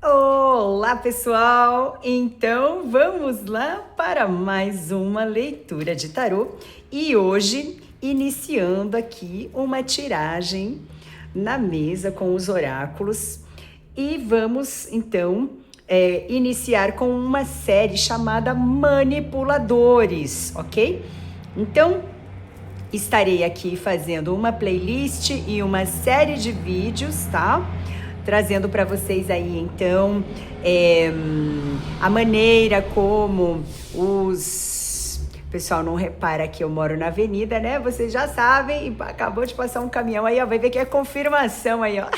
Olá, pessoal! Então, vamos lá para mais uma leitura de tarô e hoje iniciando aqui uma tiragem na mesa com os oráculos e vamos então iniciar com uma série chamada Manipuladores, ok? Então, estarei aqui fazendo uma playlist e uma série de vídeos, tá? Trazendo para vocês aí, então, a maneira como os... Pessoal, não repara que eu moro na avenida, né? Vocês já sabem, e acabou de passar um caminhão aí, ó, vai ver que é confirmação aí, ó.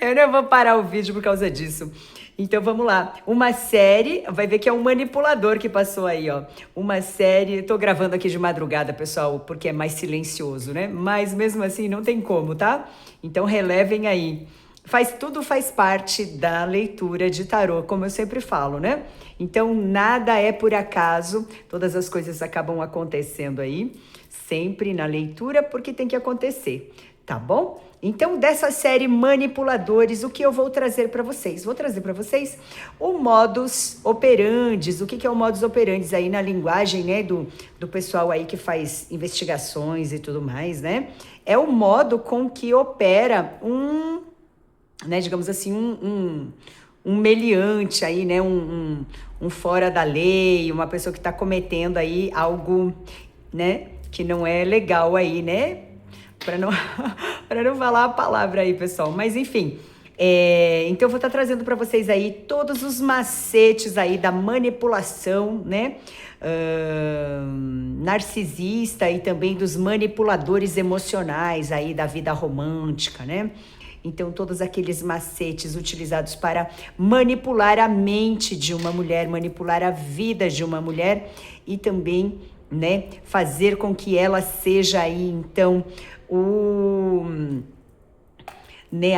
Eu não vou parar o vídeo por causa disso. Então vamos lá, uma série, vai ver que é um manipulador que passou aí, ó. Uma série, tô gravando aqui de madrugada, pessoal, porque é mais silencioso, né? Mas mesmo assim não tem como, tá? Então relevem aí. Tudo faz parte da leitura de tarô, como eu sempre falo, né? Então nada é por acaso, todas as coisas acabam acontecendo aí, sempre na leitura, porque tem que acontecer, tá bom? Então, dessa série Manipuladores, o que eu vou trazer para vocês? Vou trazer para vocês o modus operandi. O que é o modus operandi aí na linguagem, né, do pessoal aí que faz investigações e tudo mais, né? É o modo com que opera né, digamos assim, um meliante aí, né, um fora da lei, uma pessoa que está cometendo aí algo, né, que não é legal aí, né? Para não, para não falar a palavra aí, pessoal. Mas, enfim, então eu vou estar trazendo para vocês aí todos os macetes aí da manipulação, né? Narcisista e também dos manipuladores emocionais aí da vida romântica, né? Então, todos aqueles macetes utilizados para manipular a mente de uma mulher, manipular a vida de uma mulher e também, né, fazer com que ela seja aí, então, né,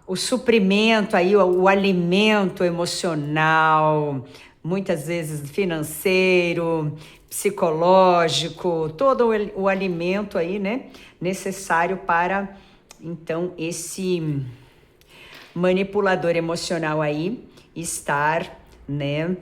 o suprimento aí, o alimento emocional, muitas vezes financeiro, psicológico, todo o alimento aí, né, necessário para, então, esse manipulador emocional aí estar, né,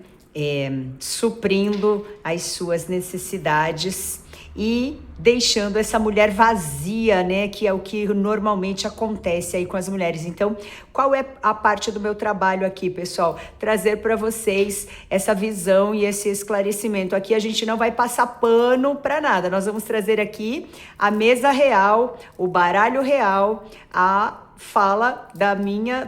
suprindo as suas necessidades e deixando essa mulher vazia, né, que é o que normalmente acontece aí com as mulheres. Então, qual é a parte do meu trabalho aqui, pessoal? Trazer para vocês essa visão e esse esclarecimento. Aqui a gente não vai passar pano para nada. Nós vamos trazer aqui a mesa real, o baralho real, a fala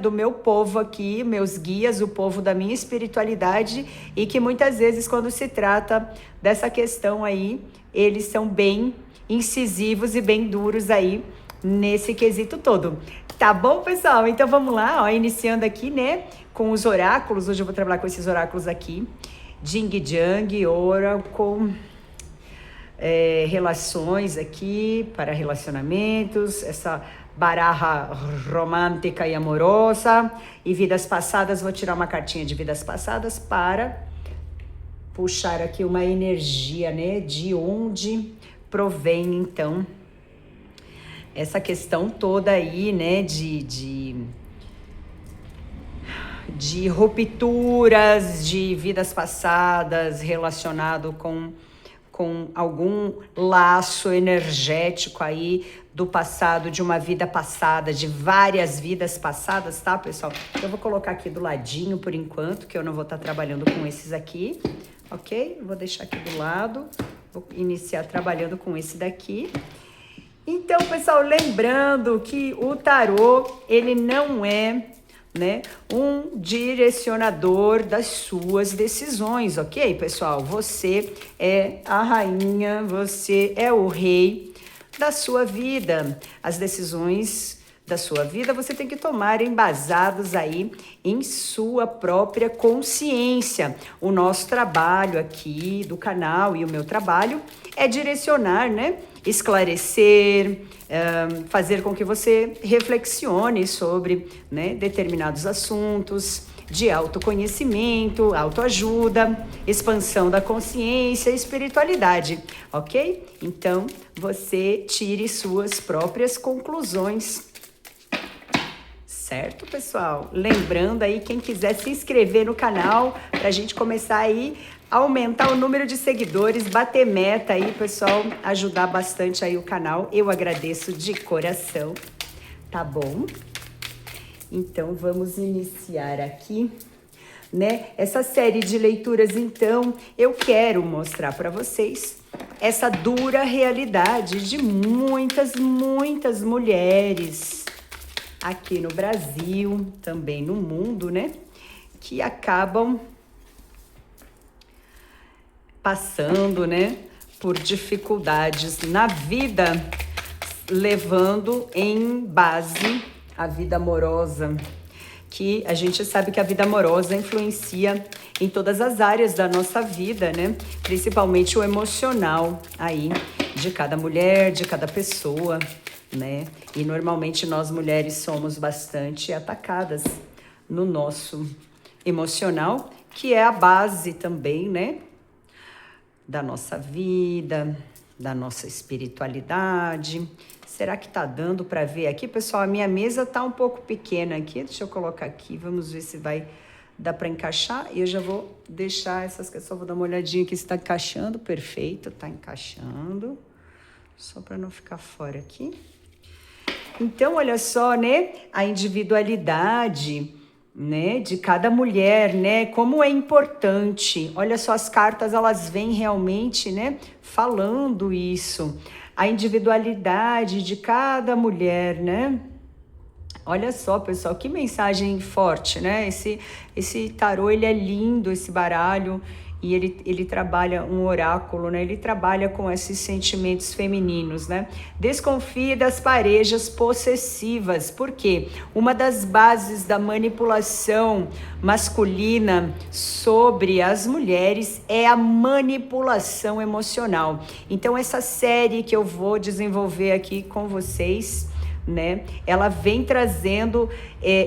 do meu povo aqui, meus guias, o povo da minha espiritualidade, e que muitas vezes quando se trata dessa questão aí, eles são bem incisivos e bem duros aí nesse quesito todo. Tá bom, pessoal? Então vamos lá, ó, iniciando aqui, né, com os oráculos. Hoje eu vou trabalhar com esses oráculos aqui. Jing Jang, Oracle, relações aqui para relacionamentos, essa baraha romântica e amorosa e vidas passadas. Vou tirar uma cartinha de vidas passadas para puxar aqui uma energia, né, de onde provém, então, essa questão toda aí, né, de rupturas de vidas passadas relacionado com algum laço energético aí do passado, de uma vida passada, de várias vidas passadas, tá, pessoal? Eu vou colocar aqui do ladinho por enquanto, que eu não vou estar trabalhando com esses aqui, ok? Vou deixar aqui do lado, vou iniciar trabalhando com esse daqui. Então, pessoal, lembrando que o tarô, ele não é, né, um direcionador das suas decisões, ok, pessoal? Você é a rainha, você é o rei da sua vida. As decisões da sua vida você tem que tomar embasados aí em sua própria consciência. O nosso trabalho aqui do canal e o meu trabalho é direcionar, né? Esclarecer, fazer com que você reflexione sobre, né, determinados assuntos de autoconhecimento, autoajuda, expansão da consciência, espiritualidade, ok? Então, você tire suas próprias conclusões, Certo, pessoal? Lembrando aí, quem quiser se inscrever no canal, pra gente começar aí a aumentar o número de seguidores, bater meta aí, pessoal, ajudar bastante aí o canal. Eu agradeço de coração, tá bom? Então, vamos iniciar aqui, né? Essa série de leituras, então, eu quero mostrar para vocês essa dura realidade de muitas mulheres aqui no Brasil, também no mundo, né? Que acabam passando, né? Por dificuldades na vida, levando em base a vida amorosa, que a gente sabe que a vida amorosa influencia em todas as áreas da nossa vida, né? Principalmente o emocional aí de cada mulher, de cada pessoa, né? E normalmente nós mulheres somos bastante atacadas no nosso emocional, que é a base também, né? Da nossa vida, da nossa espiritualidade. Será que tá dando para ver aqui, pessoal? A minha mesa tá um pouco pequena aqui. Deixa eu colocar aqui, vamos ver se vai dar para encaixar. E eu já vou deixar essas questões, só vou dar uma olhadinha aqui se tá encaixando. Perfeito, tá encaixando. Só para não ficar fora aqui. Então, olha só, né? A individualidade, né, de cada mulher, né? Como é importante. Olha só, as cartas, elas vêm realmente, né, falando isso. A individualidade de cada mulher, né? Olha só, pessoal, que mensagem forte, né? Esse tarô, ele é lindo, esse baralho, e ele trabalha um oráculo, né? Ele trabalha com esses sentimentos femininos, né? Desconfie das parejas possessivas, porque uma das bases da manipulação masculina sobre as mulheres é a manipulação emocional. Então, essa série que eu vou desenvolver aqui com vocês, né? Ela vem trazendo,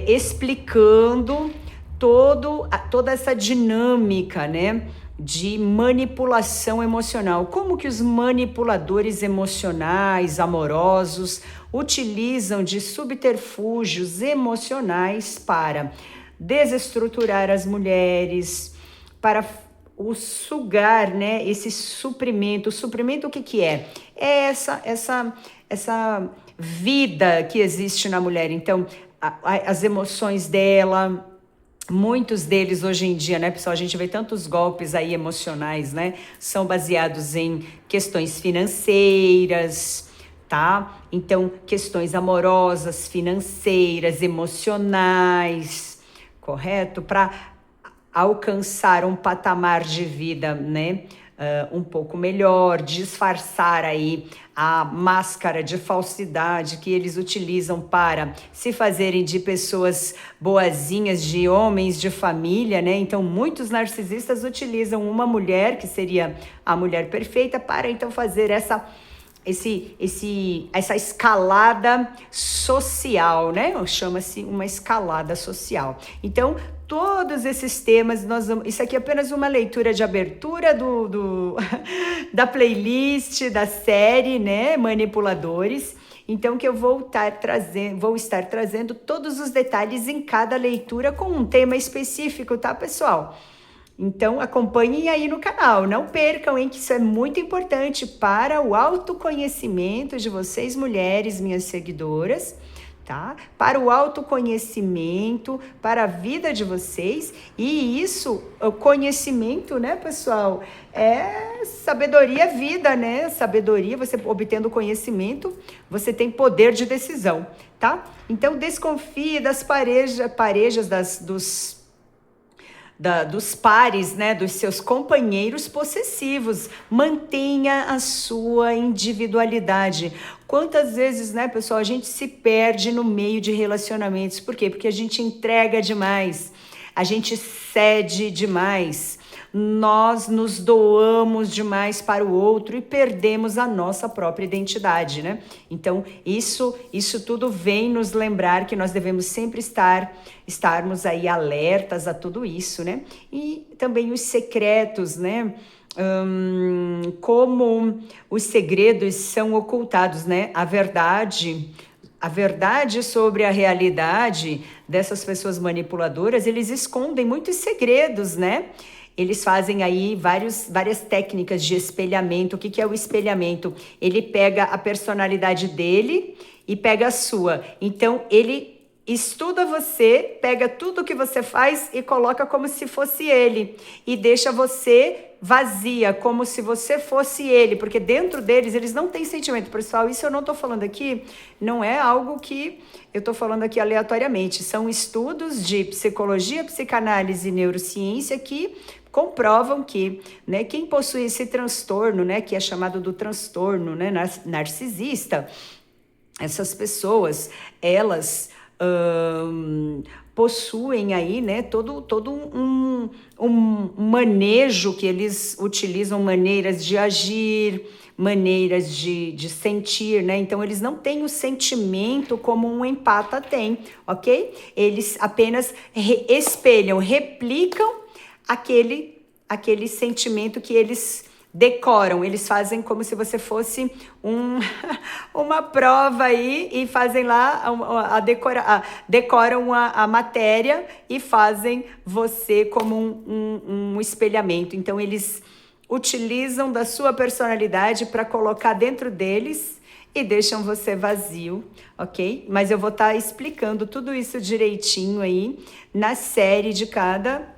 explicando toda essa dinâmica, né? De manipulação emocional. Como que os manipuladores emocionais, amorosos, utilizam de subterfúgios emocionais para desestruturar as mulheres, para o sugar, né? Esse suprimento. O suprimento, o que que é? É essa vida que existe na mulher. Então, as emoções dela, muitos deles hoje em dia, né, pessoal, a gente vê tantos golpes aí emocionais, né, são baseados em questões financeiras, tá? Então, questões amorosas, financeiras, emocionais, correto? Para alcançar um patamar de vida, né, um pouco melhor, disfarçar aí a máscara de falsidade que eles utilizam para se fazerem de pessoas boazinhas, de homens de família, né? Então, muitos narcisistas utilizam uma mulher, que seria a mulher perfeita, para então fazer essa escalada social, né? Chama-se uma escalada social. Então, todos esses temas, isso aqui é apenas uma leitura de abertura da playlist, da série, né? Manipuladores. Então, que eu vou estar trazendo todos os detalhes em cada leitura com um tema específico, tá, pessoal? Então, acompanhem aí no canal, não percam, hein, que isso é muito importante para o autoconhecimento de vocês, mulheres, minhas seguidoras, tá? Para o autoconhecimento, para a vida de vocês, e isso, o conhecimento, né, pessoal, é sabedoria dos né? Sabedoria, você obtendo conhecimento, você tem poder de decisão, tá? Então, desconfie das parejas dos pares, né, dos seus companheiros possessivos. Mantenha a sua individualidade. Quantas vezes, né, pessoal, a gente se perde no meio de relacionamentos? Por quê? Porque a gente entrega demais, a gente cede demais, nós nos doamos demais para o outro e perdemos a nossa própria identidade, né? Então, isso tudo vem nos lembrar que nós devemos sempre estarmos aí alertas a tudo isso, né? E também os secretos, né? Como os segredos são ocultados, né? A verdade a verdade sobre a realidade dessas pessoas manipuladoras, eles escondem muitos segredos, né? Eles fazem aí várias técnicas de espelhamento. O que é o espelhamento? Ele pega a personalidade dele e pega a sua. Então, ele estuda você, pega tudo que você faz e coloca como se fosse ele. E deixa você vazia, como se você fosse ele. Porque dentro deles, eles não têm sentimento. Pessoal, isso eu não estou falando aqui, não é algo que eu estou falando aqui aleatoriamente. São estudos de psicologia, psicanálise e neurociência que comprovam que, né, quem possui esse transtorno, né, que é chamado do transtorno, né, narcisista, essas pessoas, elas possuem aí, né, todo um manejo que eles utilizam, maneiras de agir, maneiras de sentir, né? Então, eles não têm o sentimento como um empata tem, ok? Eles apenas espelham, replicam aquele sentimento que eles decoram. Eles fazem como se você fosse uma prova aí e fazem lá decoram a matéria e fazem você como um espelhamento. Então, eles utilizam da sua personalidade para colocar dentro deles e deixam você vazio, ok? Mas eu vou estar explicando tudo isso direitinho aí na série de cada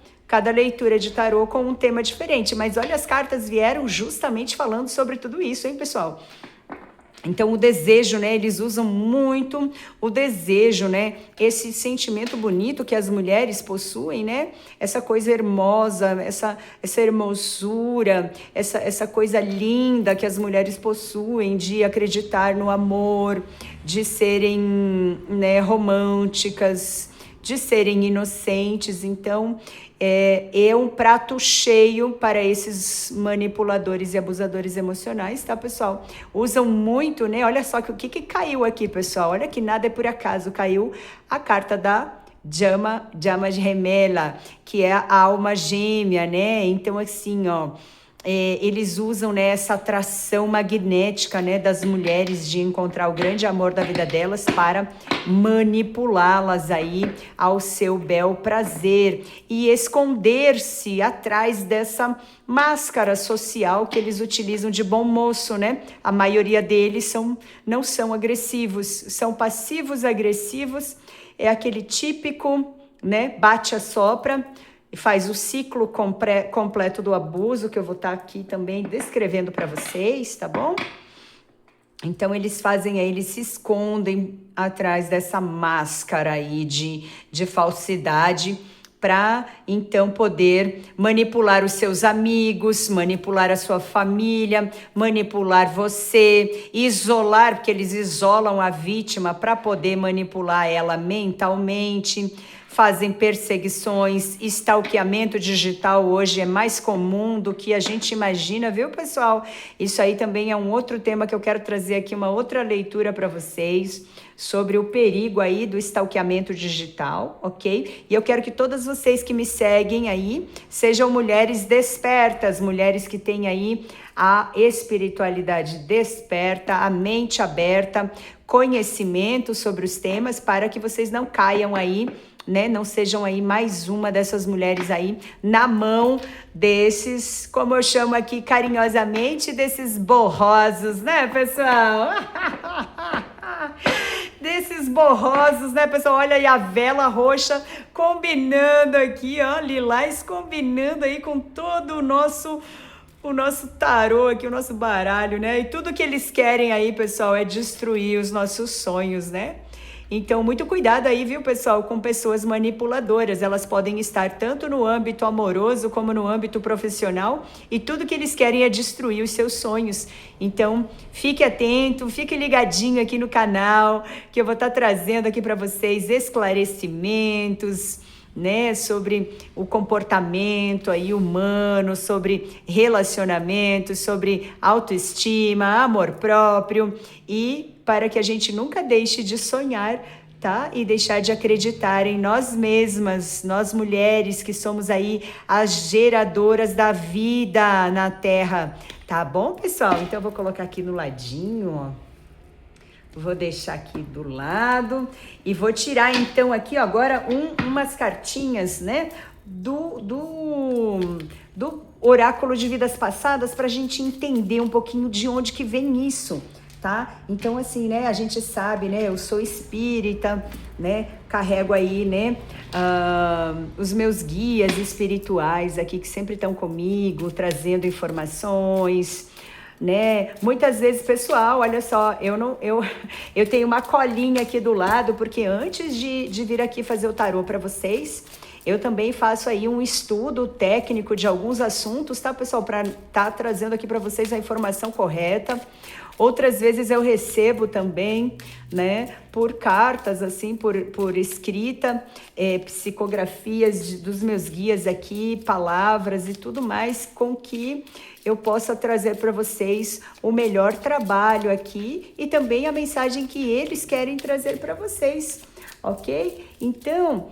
leitura de tarô com um tema diferente. Mas olha, as cartas vieram justamente falando sobre tudo isso, hein, pessoal? Então, o desejo, né? Eles usam muito o desejo, né? Esse sentimento bonito que as mulheres possuem, né? Essa coisa hermosa, essa hermosura, essa coisa linda que as mulheres possuem de acreditar no amor, de serem, né, românticas, de serem inocentes. Então, é um prato cheio para esses manipuladores e abusadores emocionais, tá, pessoal? Usam muito, né? Olha só o que caiu aqui, pessoal. Olha que nada é por acaso. Caiu a carta da Jama Gemela, que é a alma gêmea, né? Então, assim, ó, eles usam, né, essa atração magnética, né, das mulheres de encontrar o grande amor da vida delas para manipulá-las aí ao seu bel prazer e esconder-se atrás dessa máscara social que eles utilizam de bom moço, né? A maioria deles não são agressivos, são passivos agressivos, é aquele típico, né, bate-a-sopra, e faz o ciclo completo do abuso, que eu vou estar aqui também descrevendo para vocês, tá bom? Então, eles fazem aí, eles se escondem atrás dessa máscara aí de falsidade para, então, poder manipular os seus amigos, manipular a sua família, manipular você, isolar, porque eles isolam a vítima para poder manipular ela mentalmente, fazem perseguições, stalkeamento digital hoje é mais comum do que a gente imagina, viu, pessoal? Isso aí também é um outro tema que eu quero trazer aqui, uma outra leitura para vocês, sobre o perigo aí do stalkeamento digital, ok? E eu quero que todas vocês que me seguem aí sejam mulheres despertas, mulheres que têm aí a espiritualidade desperta, a mente aberta, conhecimento sobre os temas, para que vocês não caiam aí, né? Não sejam aí mais uma dessas mulheres aí na mão desses, como eu chamo aqui carinhosamente, desses borrosos, né, pessoal? Desses borrosos, né, pessoal? Olha aí a vela roxa combinando aqui, ó, lilás combinando aí com todo o nosso tarô aqui, o nosso baralho, né? E tudo que eles querem aí, pessoal, é destruir os nossos sonhos, né? Então, muito cuidado aí, viu, pessoal, com pessoas manipuladoras. Elas podem estar tanto no âmbito amoroso como no âmbito profissional e tudo que eles querem é destruir os seus sonhos. Então, fique atento, fique ligadinho aqui no canal, que eu vou estar trazendo aqui para vocês esclarecimentos, né, sobre o comportamento aí humano, sobre relacionamentos, sobre autoestima, amor próprio, e para que a gente nunca deixe de sonhar, tá? E deixar de acreditar em nós mesmas, nós mulheres que somos aí as geradoras da vida na Terra, tá bom, pessoal? Então eu vou colocar aqui no ladinho, ó, Vou deixar aqui do lado e vou tirar então aqui ó, agora umas cartinhas, né, do oráculo de vidas passadas para a gente entender um pouquinho de onde que vem isso, tá? Então assim, né, a gente sabe, né, eu sou espírita, né, carrego aí, né, os meus guias espirituais aqui que sempre estão comigo, trazendo informações, né? Muitas vezes, pessoal, olha só, eu tenho uma colinha aqui do lado, porque antes de vir aqui fazer o tarô para vocês, eu também faço aí um estudo técnico de alguns assuntos, tá, pessoal? Para estar trazendo aqui para vocês a informação correta. Outras vezes eu recebo também, né, por cartas, assim, por escrita, psicografias dos meus guias aqui, palavras e tudo mais, com que eu possa trazer para vocês o melhor trabalho aqui e também a mensagem que eles querem trazer para vocês. Ok? Então,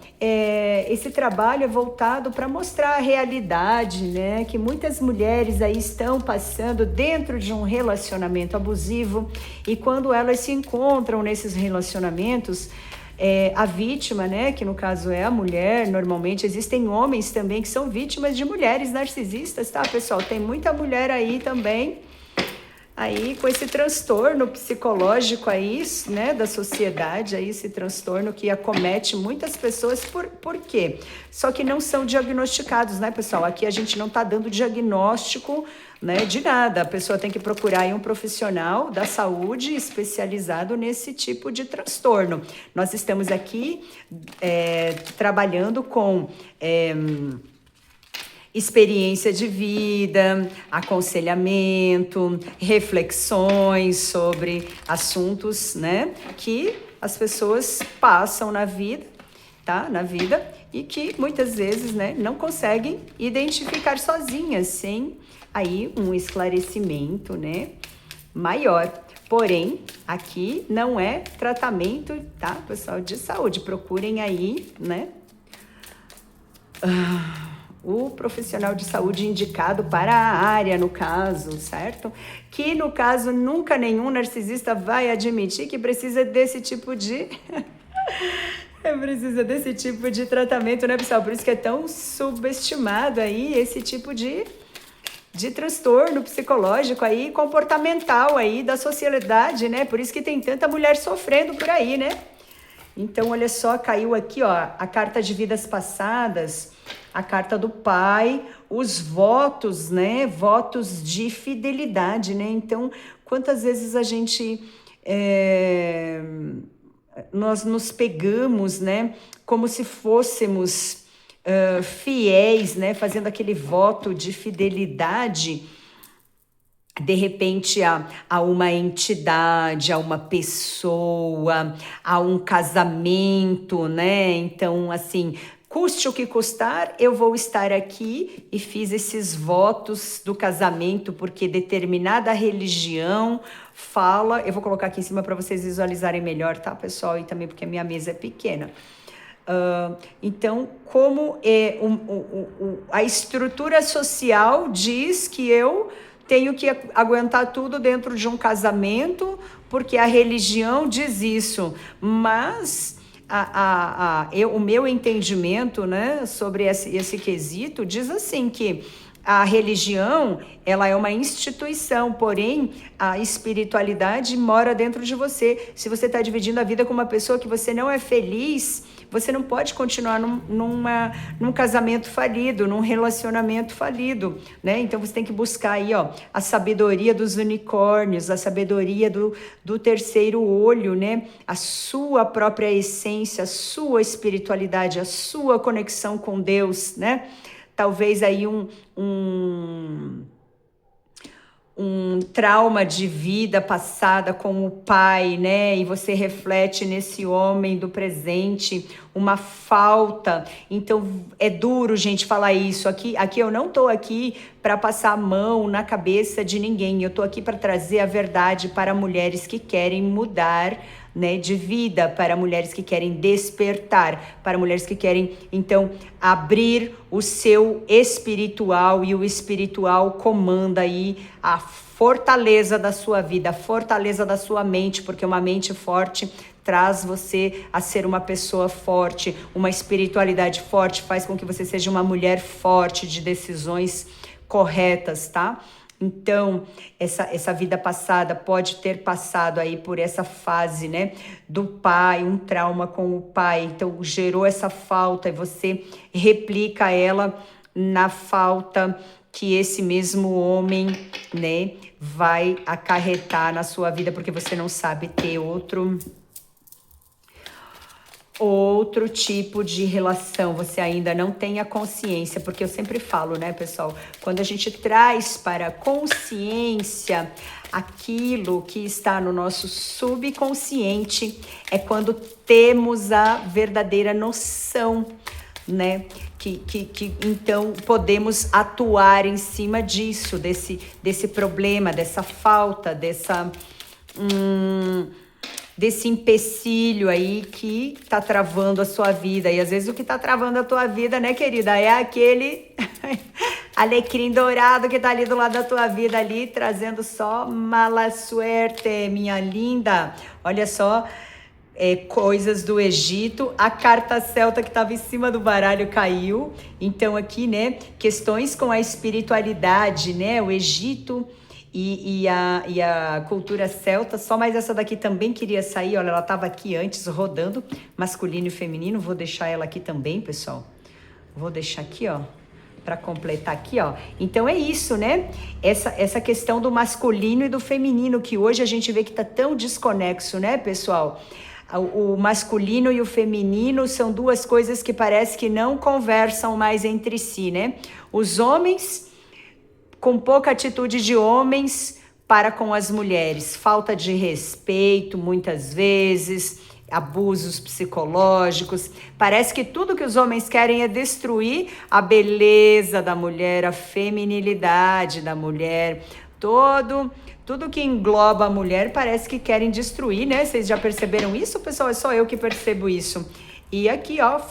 esse trabalho é voltado para mostrar a realidade, né? Que muitas mulheres aí estão passando dentro de um relacionamento abusivo e quando elas se encontram nesses relacionamentos, a vítima, né? Que no caso é a mulher, normalmente existem homens também que são vítimas de mulheres narcisistas, tá, pessoal? Tem muita mulher aí também aí com esse transtorno psicológico aí, né, da sociedade, aí esse transtorno que acomete muitas pessoas, por quê? Só que não são diagnosticados, né, pessoal? Aqui a gente não tá dando diagnóstico, né, de nada. A pessoa tem que procurar aí um profissional da saúde especializado nesse tipo de transtorno. Nós estamos aqui trabalhando com experiência de vida, aconselhamento, reflexões sobre assuntos, né, que as pessoas passam na vida, tá? Na vida e que muitas vezes, né, não conseguem identificar sozinhas, sem aí um esclarecimento, né, maior. Porém, aqui não é tratamento, tá, pessoal, de saúde. Procurem aí, né, o profissional de saúde indicado para a área, no caso, certo? Que, no caso, nunca nenhum narcisista vai admitir que precisa desse tipo de... precisa desse tipo de tratamento, né, pessoal? Por isso que é tão subestimado aí esse tipo de transtorno psicológico aí, comportamental aí da sociedade, né? Por isso que tem tanta mulher sofrendo por aí, né? Então, olha só, caiu aqui, ó, a carta de vidas passadas, a carta do pai, os votos, né? Votos de fidelidade, né? Então, quantas vezes a gente... nós nos pegamos, né? Como se fôssemos fiéis, né? Fazendo aquele voto de fidelidade... de repente a uma entidade, a uma pessoa, a um casamento, né? Então, assim, custe o que custar, eu vou estar aqui e fiz esses votos do casamento porque determinada religião fala... Eu vou colocar aqui em cima para vocês visualizarem melhor, tá, pessoal? E também porque a minha mesa é pequena. Então, como a estrutura social diz que eu tenho que aguentar tudo dentro de um casamento, porque a religião diz isso, mas o meu entendimento, né, sobre esse quesito diz assim que a religião, ela é uma instituição, porém a espiritualidade mora dentro de você. Se você está dividindo a vida com uma pessoa que você não é feliz, você não pode continuar num casamento falido, num relacionamento falido, né? Então você tem que buscar aí, ó, a sabedoria dos unicórnios, a sabedoria do terceiro olho, né? A sua própria essência, a sua espiritualidade, a sua conexão com Deus, né? Talvez aí um trauma de vida passada com o pai, né? E você reflete nesse homem do presente uma falta. Então é duro, gente, falar isso. Aqui eu não tô aqui para passar a mão na cabeça de ninguém. Eu tô aqui para trazer a verdade para mulheres que querem mudar, né, de vida, para mulheres que querem despertar, para mulheres que querem, então, abrir o seu espiritual, e o espiritual comanda aí a fortaleza da sua vida, a fortaleza da sua mente, porque uma mente forte traz você a ser uma pessoa forte, uma espiritualidade forte, faz com que você seja uma mulher forte, de decisões corretas, tá? Então, essa vida passada pode ter passado aí por essa fase, né, do pai, um trauma com o pai, então gerou essa falta e você replica ela na falta que esse mesmo homem, né, vai acarretar na sua vida, porque você não sabe ter outro tipo de relação, você ainda não tem a consciência, porque eu sempre falo, né, pessoal, quando a gente traz para a consciência aquilo que está no nosso subconsciente, é quando temos a verdadeira noção, né, que então podemos atuar em cima disso, desse problema, dessa falta, desse empecilho aí que tá travando a sua vida. E às vezes o que tá travando a tua vida, né, querida, é aquele alecrim dourado que tá ali do lado da tua vida ali, trazendo só mala suerte, minha linda. Olha só, coisas do Egito, a carta celta que estava em cima do baralho caiu. Então aqui, né, questões com a espiritualidade, né, o Egito e a cultura celta. Só mais essa daqui também queria sair, olha, ela estava aqui antes rodando, masculino e feminino. Vou deixar ela aqui também, pessoal. Vou deixar aqui, ó, para completar aqui, ó. Então é isso, né? Essa questão do masculino e do feminino, que hoje a gente vê que tá tão desconexo, né, pessoal? O masculino e o feminino são duas coisas que parece que não conversam mais entre si, né? Os homens com pouca atitude de homens para com as mulheres, falta de respeito muitas vezes, abusos psicológicos. Parece que tudo que os homens querem é destruir a beleza da mulher, a feminilidade da mulher, tudo que engloba a mulher parece que querem destruir, né? Vocês já perceberam isso, pessoal? É só eu que percebo isso. E aqui, ó,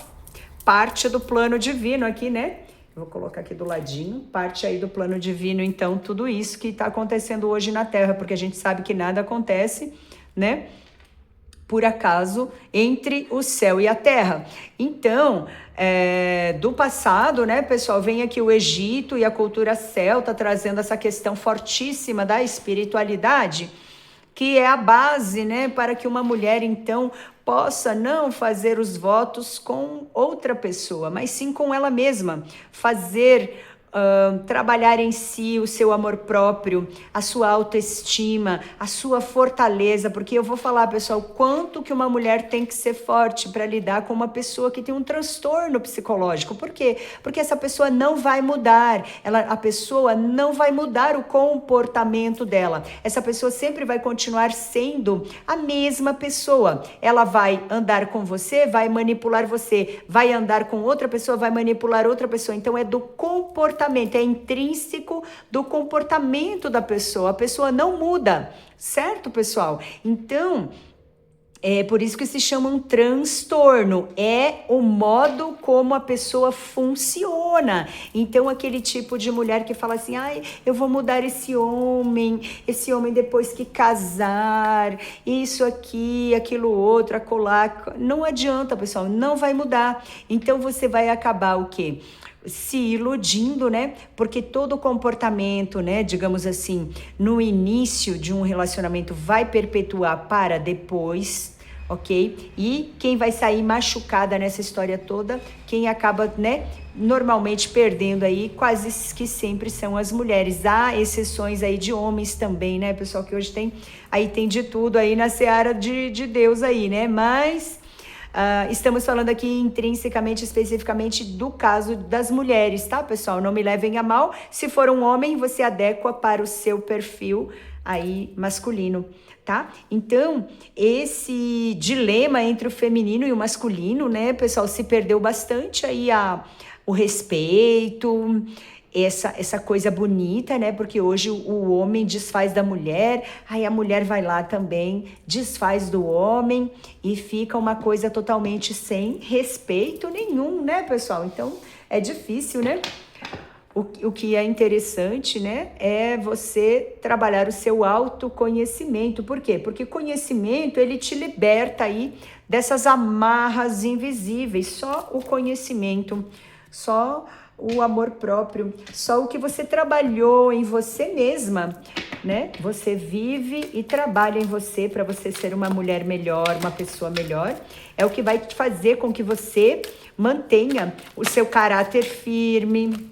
parte do plano divino aqui, né? Eu vou colocar aqui do ladinho, parte aí do plano divino, então, tudo isso que está acontecendo hoje na Terra, porque a gente sabe que nada acontece, né, por acaso, entre o céu e a terra. Então, do passado, né, pessoal, vem aqui o Egito e a cultura celta trazendo essa questão fortíssima da espiritualidade, que é a base, né, para que uma mulher, então, possa não fazer os votos com outra pessoa, mas sim com ela mesma, trabalhar em si o seu amor próprio, a sua autoestima, a sua fortaleza, porque eu vou falar, pessoal, quanto que uma mulher tem que ser forte para lidar com uma pessoa que tem um transtorno psicológico. Por quê? Porque essa pessoa não vai mudar, a pessoa não vai mudar o comportamento dela, essa pessoa sempre vai continuar sendo a mesma pessoa. Ela vai andar com você, vai manipular você, vai andar com outra pessoa, vai manipular outra pessoa. Então é do comportamento, é intrínseco do comportamento da pessoa. A pessoa não muda, certo, pessoal? Então, é por isso que se chama um transtorno. É o modo como a pessoa funciona. Então, aquele tipo de mulher que fala assim, ai, eu vou mudar esse homem depois que casar, isso aqui, aquilo outro, acolá. Não adianta, pessoal, não vai mudar. Então, você vai acabar o quê? Se iludindo, né? Porque todo comportamento, né, digamos assim, no início de um relacionamento vai perpetuar para depois, ok? E quem vai sair machucada nessa história toda, quem acaba, né, normalmente perdendo aí, quase que sempre são as mulheres. Há exceções aí de homens também, né, pessoal, que hoje tem de tudo aí na seara de Deus aí, né? Mas estamos falando aqui intrinsecamente, especificamente do caso das mulheres, tá, pessoal? Não me levem a mal. Se for um homem, você adequa para o seu perfil aí masculino, tá? Então, esse dilema entre o feminino e o masculino, né, pessoal, se perdeu bastante aí o respeito, essa coisa bonita, né? Porque hoje o homem desfaz da mulher, aí a mulher vai lá também, desfaz do homem e fica uma coisa totalmente sem respeito nenhum, né, pessoal? Então é difícil, né? O que é interessante, né, é você trabalhar o seu autoconhecimento. Por quê? Porque conhecimento, ele te liberta aí dessas amarras invisíveis. Só o conhecimento, só o amor próprio, só o que você trabalhou em você mesma, né? Você vive e trabalha em você para você ser uma mulher melhor, uma pessoa melhor. É o que vai te fazer com que você mantenha o seu caráter firme,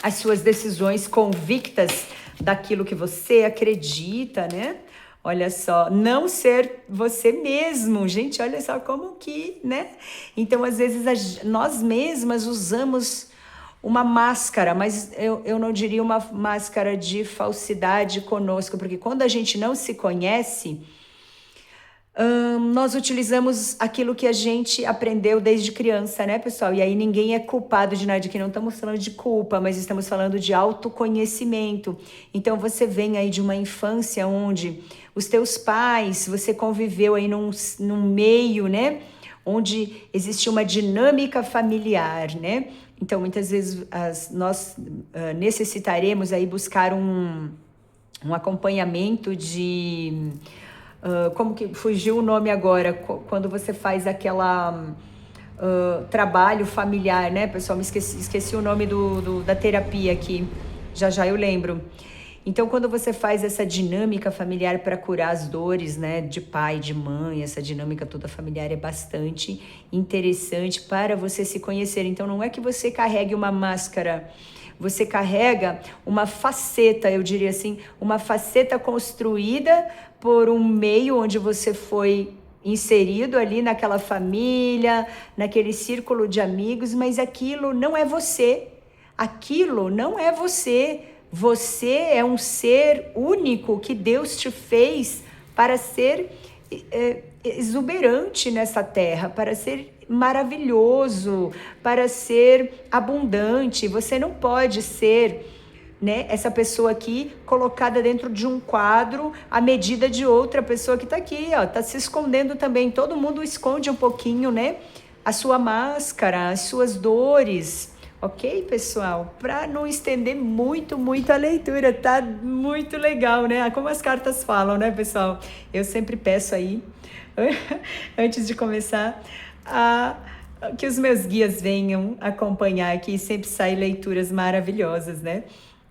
as suas decisões convictas daquilo que você acredita, né? Olha só, não ser você mesmo, gente, olha só como que, né? Então, às vezes, nós mesmas usamos uma máscara, mas eu não diria uma máscara de falsidade conosco, porque quando a gente não se conhece, nós utilizamos aquilo que a gente aprendeu desde criança, né, pessoal? E aí ninguém é culpado de nada, que não estamos falando de culpa, mas estamos falando de autoconhecimento. Então você vem aí de uma infância onde os teus pais, você conviveu aí num meio, né, onde existe uma dinâmica familiar, né? Então muitas vezes nós necessitaremos aí buscar um acompanhamento de... como que fugiu o nome agora, quando você faz aquela trabalho familiar, né, pessoal? Me esqueci o nome da terapia aqui, já eu lembro. Então, quando você faz essa dinâmica familiar para curar as dores, né, de pai, de mãe, essa dinâmica toda familiar é bastante interessante para você se conhecer. Então, não é que você carregue uma máscara, você carrega uma faceta, eu diria assim, uma faceta construída por um meio onde você foi inserido ali naquela família, naquele círculo de amigos, mas aquilo não é você. Aquilo não é você. Você é um ser único que Deus te fez para ser exuberante nessa terra, para ser maravilhoso, para ser abundante. Você não pode ser, né, essa pessoa aqui colocada dentro de um quadro à medida de outra pessoa que está aqui, ó, tá se escondendo também. Todo mundo esconde um pouquinho, né, a sua máscara, as suas dores. Ok, pessoal? Para não estender muito a leitura, tá muito legal, né? Como as cartas falam, né, pessoal? Eu sempre peço aí, antes de começar, que os meus guias venham acompanhar aqui, sempre saem leituras maravilhosas, né?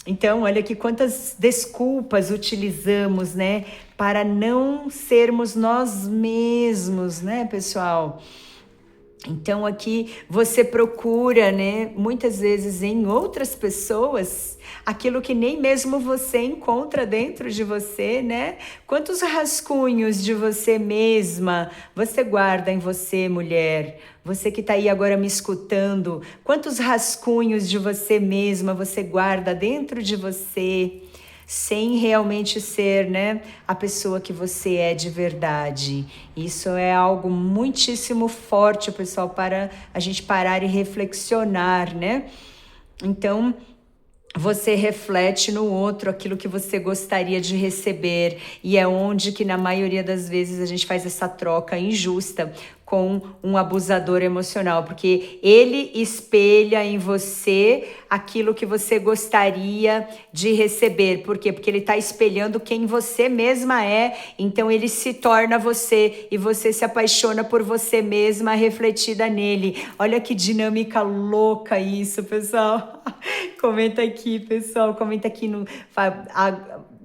Então, olha aqui quantas desculpas utilizamos, né, para não sermos nós mesmos, né, pessoal? Então aqui você procura, né, muitas vezes em outras pessoas, aquilo que nem mesmo você encontra dentro de você, né? Quantos rascunhos de você mesma você guarda em você, mulher? Você que está aí agora me escutando, quantos rascunhos de você mesma você guarda dentro de você? Sem realmente ser, né, a pessoa que você é de verdade. Isso é algo muitíssimo forte, pessoal, para a gente parar e reflexionar, né? Então, você reflete no outro aquilo que você gostaria de receber, e é onde que na maioria das vezes a gente faz essa troca injusta com um abusador emocional, porque ele espelha em você aquilo que você gostaria de receber. Por quê? Porque ele está espelhando quem você mesma é, então ele se torna você e você se apaixona por você mesma refletida nele. Olha que dinâmica louca isso, pessoal. Comenta aqui, pessoal, comenta aqui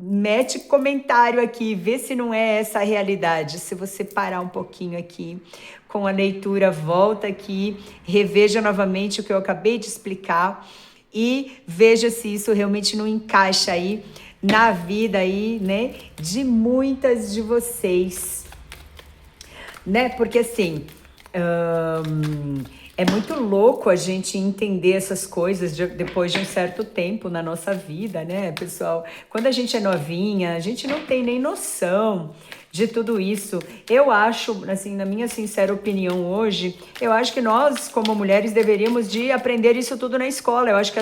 mete comentário aqui, vê se não é essa a realidade. Se você parar um pouquinho aqui com a leitura, volta aqui, reveja novamente o que eu acabei de explicar e veja se isso realmente não encaixa aí na vida aí, né, de muitas de vocês, né? Porque assim, é muito louco a gente entender essas coisas depois de um certo tempo na nossa vida, né, pessoal? Quando a gente é novinha, a gente não tem nem noção de tudo isso. Eu acho, assim, na minha sincera opinião hoje, eu acho que nós, como mulheres, deveríamos de aprender isso tudo na escola. Eu acho que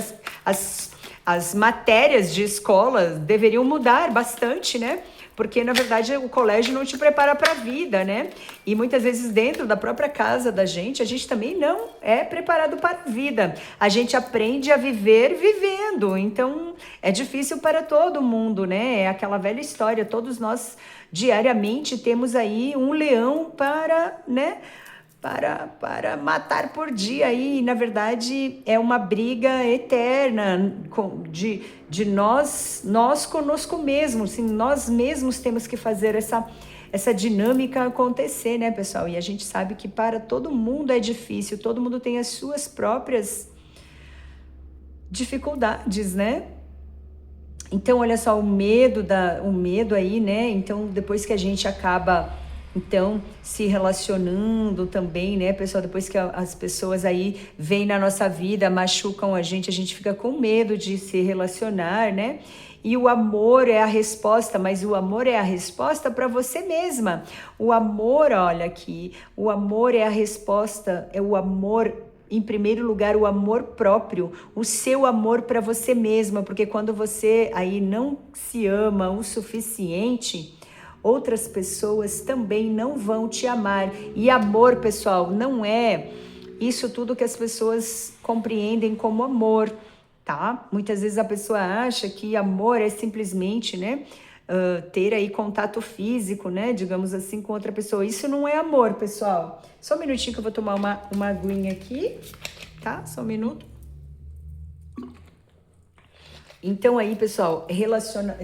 as matérias de escola deveriam mudar bastante, né? Porque, na verdade, o colégio não te prepara para a vida, né? E muitas vezes dentro da própria casa da gente, a gente também não é preparado para a vida. A gente aprende a viver vivendo. Então, é difícil para todo mundo, né? É aquela velha história. Todos nós, diariamente, temos aí um leão para, né? Para matar por dia aí, na verdade é uma briga eterna de nós conosco mesmos, assim, nós mesmos temos que fazer essa dinâmica acontecer, né, pessoal? E a gente sabe que para todo mundo é difícil, todo mundo tem as suas próprias dificuldades, né? Então, olha só, o medo aí, né? Então, depois que a gente acaba, então, se relacionando também, né, pessoal? Depois que as pessoas aí vêm na nossa vida, machucam a gente fica com medo de se relacionar, né? E o amor é a resposta, mas o amor é a resposta para você mesma. O amor, olha aqui, o amor é a resposta, é o amor. Em primeiro lugar, o amor próprio, o seu amor para você mesma, porque quando você aí não se ama o suficiente, outras pessoas também não vão te amar. E amor, pessoal, não é isso tudo que as pessoas compreendem como amor, tá? Muitas vezes a pessoa acha que amor é simplesmente, né, ter aí contato físico, né, digamos assim, com outra pessoa. Isso não é amor, pessoal. Só um minutinho que eu vou tomar uma aguinha aqui, tá? Só um minuto. Então aí, pessoal,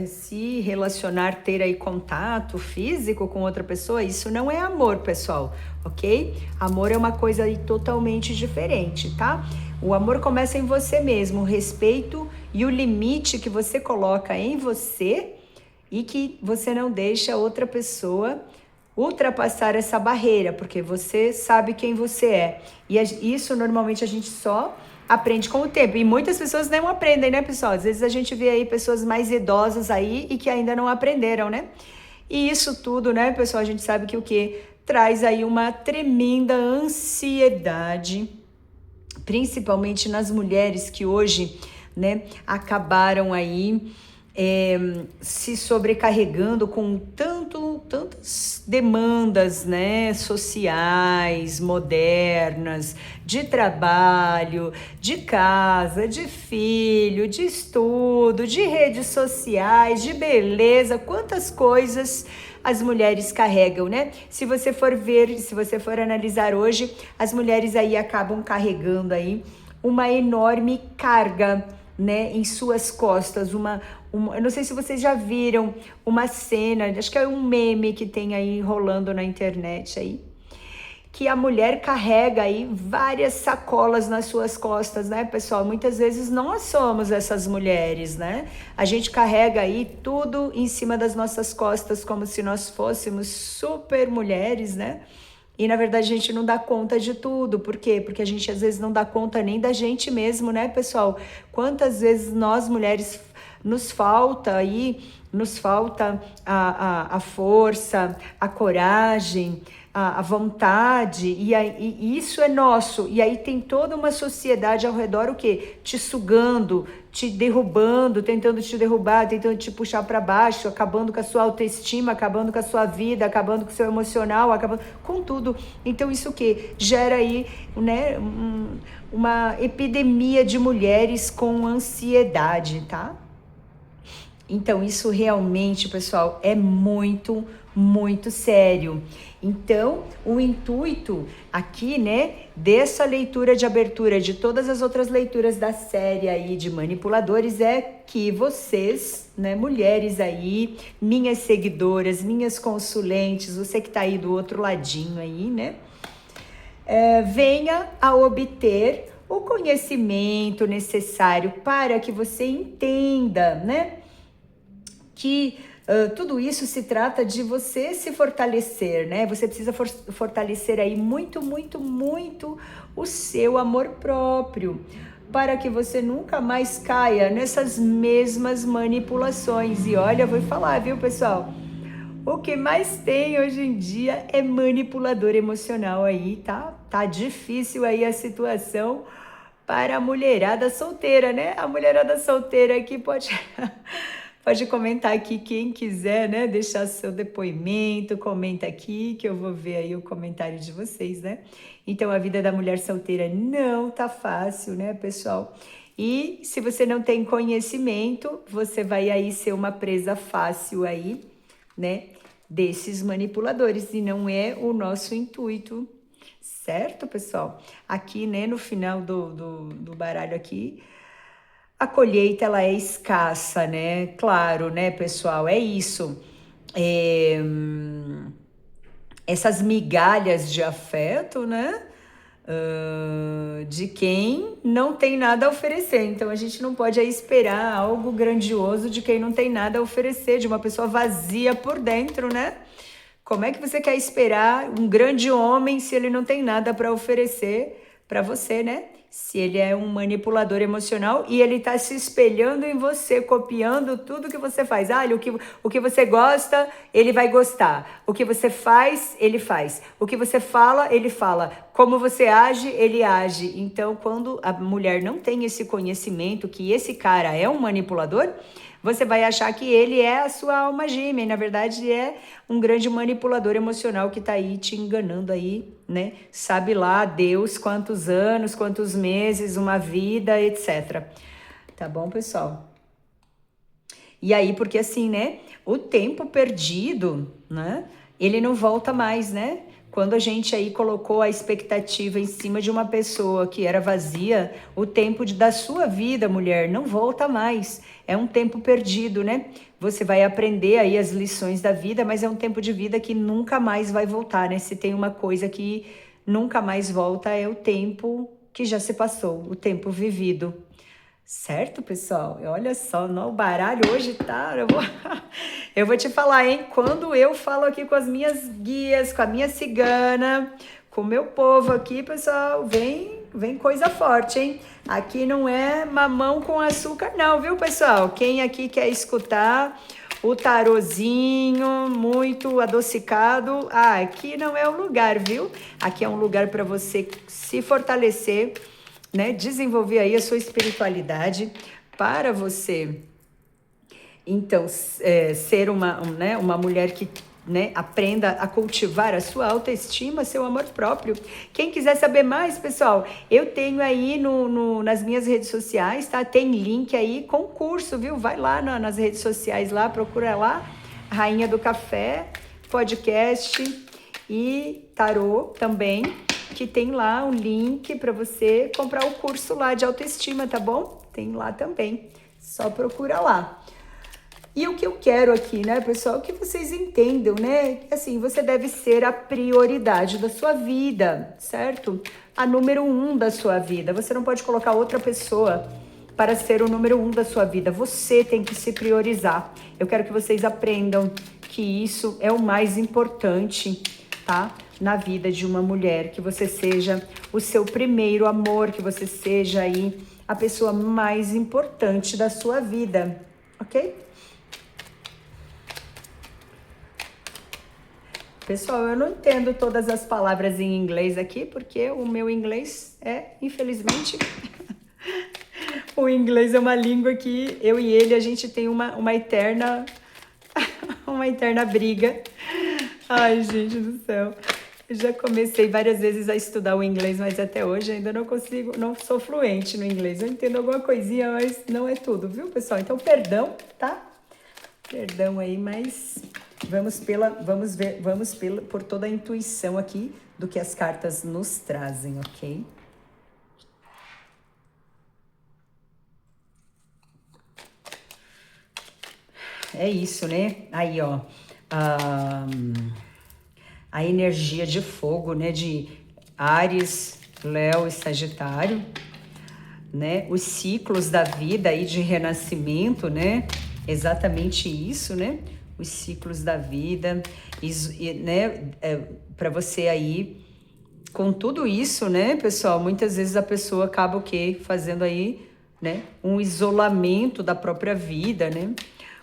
se relacionar, ter aí contato físico com outra pessoa, isso não é amor, pessoal, ok? Amor é uma coisa aí totalmente diferente, tá? O amor começa em você mesmo, o respeito e o limite que você coloca em você e que você não deixa outra pessoa ultrapassar essa barreira, porque você sabe quem você é. E isso normalmente a gente só aprende com o tempo. E muitas pessoas não aprendem, né, pessoal? Às vezes a gente vê aí pessoas mais idosas aí e que ainda não aprenderam, né? E isso tudo, né, pessoal, a gente sabe que o quê? Traz aí uma tremenda ansiedade, principalmente nas mulheres que hoje, né, acabaram aí se sobrecarregando com tantas demandas, né, sociais, modernas, de trabalho, de casa, de filho, de estudo, de redes sociais, de beleza, quantas coisas as mulheres carregam, né? Se você for ver, se você for analisar hoje, as mulheres aí acabam carregando aí uma enorme carga, né, em suas costas, eu não sei se vocês já viram uma cena, acho que é um meme que tem aí rolando na internet aí, que a mulher carrega aí várias sacolas nas suas costas, né, pessoal? Muitas vezes nós somos essas mulheres, né? A gente carrega aí tudo em cima das nossas costas como se nós fôssemos super mulheres, né? E na verdade a gente não dá conta de tudo. Por quê? Porque a gente às vezes não dá conta nem da gente mesmo, né, pessoal? Quantas vezes nós mulheres nos falta a força, a coragem, a vontade, e isso é nosso. E aí tem toda uma sociedade ao redor, o quê? Te sugando, te derrubando, tentando te derrubar, tentando te puxar para baixo, acabando com a sua autoestima, acabando com a sua vida, acabando com o seu emocional, acabando com tudo. Então isso o quê? Gera aí, né, uma epidemia de mulheres com ansiedade, tá? Então, isso realmente, pessoal, é muito, muito sério. Então, o intuito aqui, né, dessa leitura de abertura, de todas as outras leituras da série aí de manipuladores, é que vocês, né, mulheres aí, minhas seguidoras, minhas consulentes, você que tá aí do outro ladinho aí, né, venha a obter o conhecimento necessário para que você entenda, né, que tudo isso se trata de você se fortalecer, né? Você precisa fortalecer aí muito, muito, muito o seu amor próprio, para que você nunca mais caia nessas mesmas manipulações. E olha, eu vou falar, viu, pessoal? O que mais tem hoje em dia é manipulador emocional aí, tá? Tá difícil aí a situação, para a mulherada solteira, né? A mulherada solteira aqui pode pode comentar aqui quem quiser, né? Deixar seu depoimento, comenta aqui que eu vou ver aí o comentário de vocês, né? Então a vida da mulher solteira não tá fácil, né, pessoal? E se você não tem conhecimento, você vai aí ser uma presa fácil aí, né, desses manipuladores, e não é o nosso intuito, certo, pessoal? Aqui, né, no final do baralho aqui, a colheita, ela é escassa, né? Claro, né, pessoal? É isso. É, essas migalhas de afeto, né? De quem não tem nada a oferecer. Então a gente não pode aí esperar algo grandioso de quem não tem nada a oferecer, de uma pessoa vazia por dentro, né? Como é que você quer esperar um grande homem se ele não tem nada para oferecer para você, né? Se ele é um manipulador emocional e ele está se espelhando em você, copiando tudo que você faz. Ah, o que você gosta, ele vai gostar. O que você faz, ele faz. O que você fala, ele fala. Como você age, ele age. Então, quando a mulher não tem esse conhecimento que esse cara é um manipulador, você vai achar que ele é a sua alma gêmea, e na verdade é um grande manipulador emocional que tá aí te enganando aí, né? Sabe lá, Deus, quantos anos, quantos meses, uma vida, etc. Tá bom, pessoal? E aí, porque assim, né? O tempo perdido, né? Ele não volta mais, né? Quando a gente aí colocou a expectativa em cima de uma pessoa que era vazia, o tempo da sua vida, mulher, não volta mais. É um tempo perdido, né? Você vai aprender aí as lições da vida, mas é um tempo de vida que nunca mais vai voltar, né? Se tem uma coisa que nunca mais volta, é o tempo que já se passou, o tempo vivido. Certo, pessoal? Olha só, no baralho hoje tá. Eu vou te falar, hein? Quando eu falo aqui com as minhas guias, com a minha cigana, com o meu povo aqui, pessoal, vem coisa forte, hein? Aqui não é mamão com açúcar, não, viu, pessoal? Quem aqui quer escutar o tarozinho muito adocicado, aqui não é o lugar, viu? Aqui é um lugar para você se fortalecer, né, desenvolver aí a sua espiritualidade para você, então, ser uma mulher que, né, aprenda a cultivar a sua autoestima, seu amor próprio. Quem quiser saber mais, pessoal, eu tenho aí nas minhas redes sociais, tá? Tem link aí com curso, viu? Vai lá nas redes sociais lá, procura lá, Rainha do Café, podcast e tarô também, que tem lá um link para você comprar o curso lá de autoestima, tá bom? Tem lá também, só procura lá. E o que eu quero aqui, né, pessoal, que vocês entendam, né, assim, você deve ser a prioridade da sua vida, certo? A número 1 da sua vida. Você não pode colocar outra pessoa para ser o número 1 da sua vida. Você tem que se priorizar. Eu quero que vocês aprendam que isso é o mais importante, tá? Na vida de uma mulher, que você seja o seu primeiro amor, que você seja aí a pessoa mais importante da sua vida, ok? Pessoal, eu não entendo todas as palavras em inglês aqui, porque o meu inglês infelizmente, o inglês é uma língua que eu e ele, a gente tem uma eterna, uma eterna briga. Ai, gente do céu. Eu já comecei várias vezes a estudar o inglês, mas até hoje ainda não consigo, não sou fluente no inglês. Eu entendo alguma coisinha, mas não é tudo, viu, pessoal? Então, perdão, tá? Perdão aí, mas vamos por toda a intuição aqui do que as cartas nos trazem, ok? É isso, né? Aí, ó. A energia de fogo, né, de Áries, Leão e Sagitário, né, os ciclos da vida aí de renascimento, né, exatamente isso, né, os ciclos da vida, né, para você aí, com tudo isso, né, pessoal, muitas vezes a pessoa acaba o quê? Fazendo aí, né, um isolamento da própria vida, né,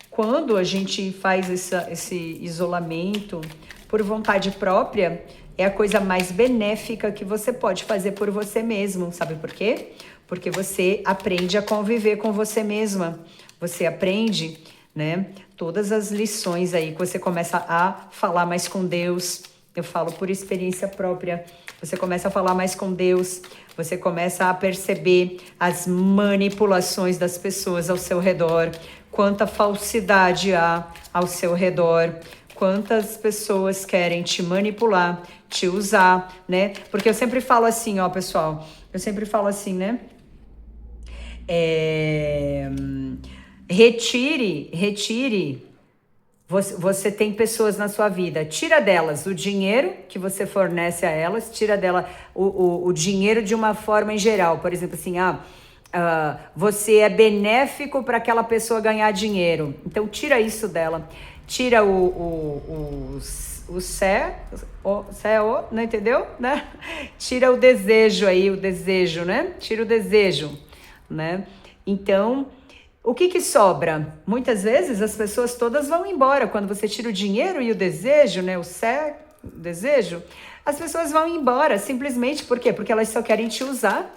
quando a gente faz esse isolamento por vontade própria, é a coisa mais benéfica que você pode fazer por você mesmo. Sabe por quê? Porque você aprende a conviver com você mesma. Você aprende, né, todas as lições aí que você começa a falar mais com Deus. Eu falo por experiência própria. Você começa a falar mais com Deus. Você começa a perceber as manipulações das pessoas ao seu redor. Quanta falsidade há ao seu redor. Quantas pessoas querem te manipular, te usar, né? Porque eu sempre falo assim, ó, pessoal. Eu sempre falo assim, né? Retire. Você tem pessoas na sua vida, tira delas o dinheiro que você fornece a elas, tira dela o dinheiro de uma forma em geral. Por exemplo, assim, você é benéfico para aquela pessoa ganhar dinheiro. Então, tira isso dela. Tira o não entendeu? Né? Tira o desejo aí, o desejo, né? Tira o desejo, né? Então, o que sobra? Muitas vezes as pessoas todas vão embora. Quando você tira o dinheiro e o desejo, né? O desejo, as pessoas vão embora. Simplesmente por quê? Porque elas só querem te usar.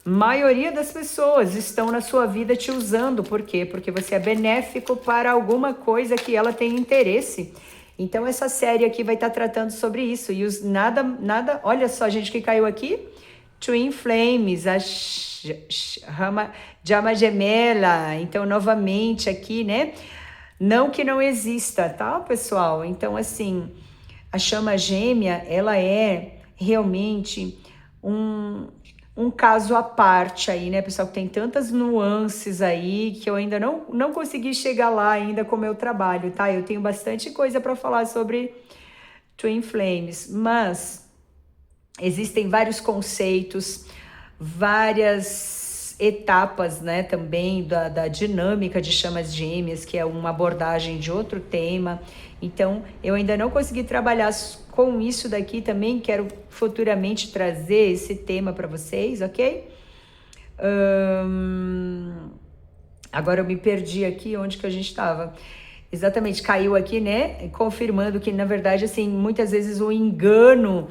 Maioria das pessoas estão na sua vida te usando. Por quê? Porque você é benéfico para alguma coisa que ela tem interesse. Então essa série aqui vai estar tratando sobre isso. E nada, olha só, gente, que caiu aqui. Twin Flames, a chama gemela. Então, novamente aqui, né? Não que não exista, tá, pessoal? Então, assim, a chama gêmea, ela é realmente um caso à parte aí, né, pessoal? Que tem tantas nuances aí que eu ainda não consegui chegar lá ainda com o meu trabalho, tá? Eu tenho bastante coisa para falar sobre Twin Flames, mas existem vários conceitos, várias etapas, né, também da dinâmica de chamas gêmeas, que é uma abordagem de outro tema. Então, eu ainda não consegui trabalhar com isso daqui também, quero futuramente trazer esse tema para vocês, ok? Agora eu me perdi aqui, onde que a gente estava? Exatamente, caiu aqui, né? Confirmando que, na verdade, assim, muitas vezes o engano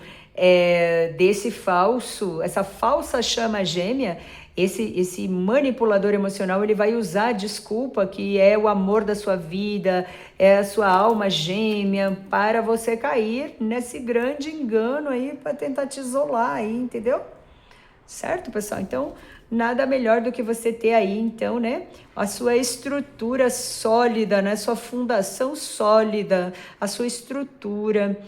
essa falsa chama gêmea, esse manipulador emocional, ele vai usar a desculpa que é o amor da sua vida, é a sua alma gêmea, para você cair nesse grande engano aí, para tentar te isolar aí, entendeu? Certo, pessoal? Então, nada melhor do que você ter aí, então, né, a sua estrutura sólida, né, sua fundação sólida, a sua estrutura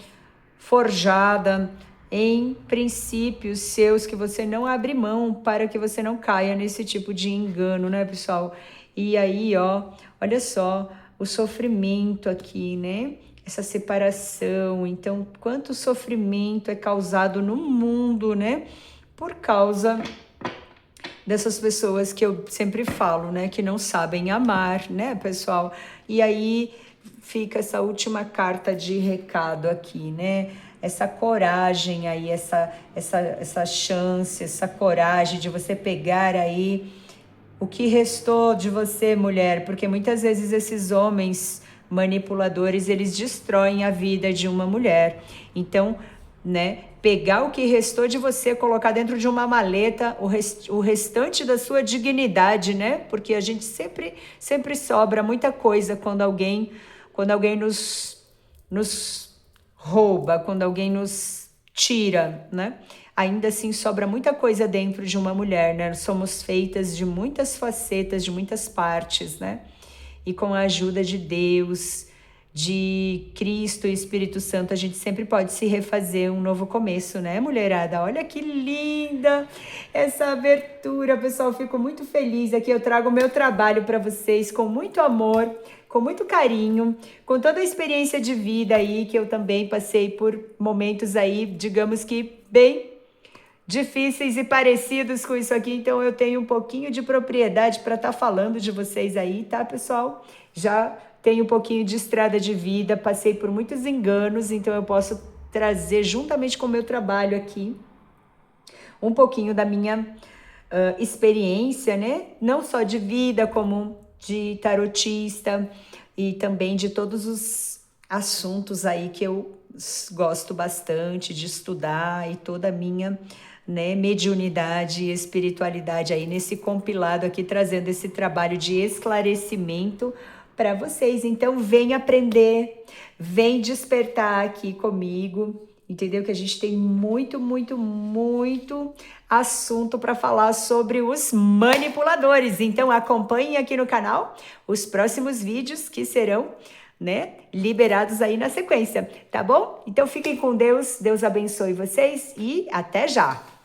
forjada em princípios seus que você não abre mão para que você não caia nesse tipo de engano, né, pessoal? E aí, ó, olha só, o sofrimento aqui, né? Essa separação. Então, quanto sofrimento é causado no mundo, né? Por causa dessas pessoas que eu sempre falo, né? Que não sabem amar, né, pessoal? E aí fica essa última carta de recado aqui, né? Essa coragem aí, essa chance, essa coragem de você pegar aí o que restou de você, mulher, porque muitas vezes esses homens manipuladores, eles destroem a vida de uma mulher. Então, né, pegar o que restou de você, colocar dentro de uma maleta o restante da sua dignidade, né? Porque a gente sempre sobra muita coisa quando alguém nos rouba, quando alguém nos tira, né? Ainda assim sobra muita coisa dentro de uma mulher, né? Somos feitas de muitas facetas, de muitas partes, né? E com a ajuda de Deus, de Cristo e Espírito Santo, a gente sempre pode se refazer um novo começo, né, mulherada? Olha que linda essa abertura, pessoal. Fico muito feliz aqui. Eu trago o meu trabalho para vocês com muito amor, com muito carinho, com toda a experiência de vida aí, que eu também passei por momentos aí, digamos que bem difíceis e parecidos com isso aqui, então eu tenho um pouquinho de propriedade para estar falando de vocês aí, tá, pessoal? Já tenho um pouquinho de estrada de vida, passei por muitos enganos, então eu posso trazer juntamente com o meu trabalho aqui um pouquinho da minha experiência, né? Não só de vida, como de tarotista e também de todos assuntos aí que eu gosto bastante de estudar e toda a minha, né, mediunidade e espiritualidade aí nesse compilado aqui, trazendo esse trabalho de esclarecimento para vocês. Então, vem aprender, vem despertar aqui comigo, entendeu? Que a gente tem muito, muito, muito assunto para falar sobre os manipuladores. Então, acompanhem aqui no canal os próximos vídeos que serão, né, liberados aí na sequência, tá bom? Então, fiquem com Deus, Deus abençoe vocês e até já!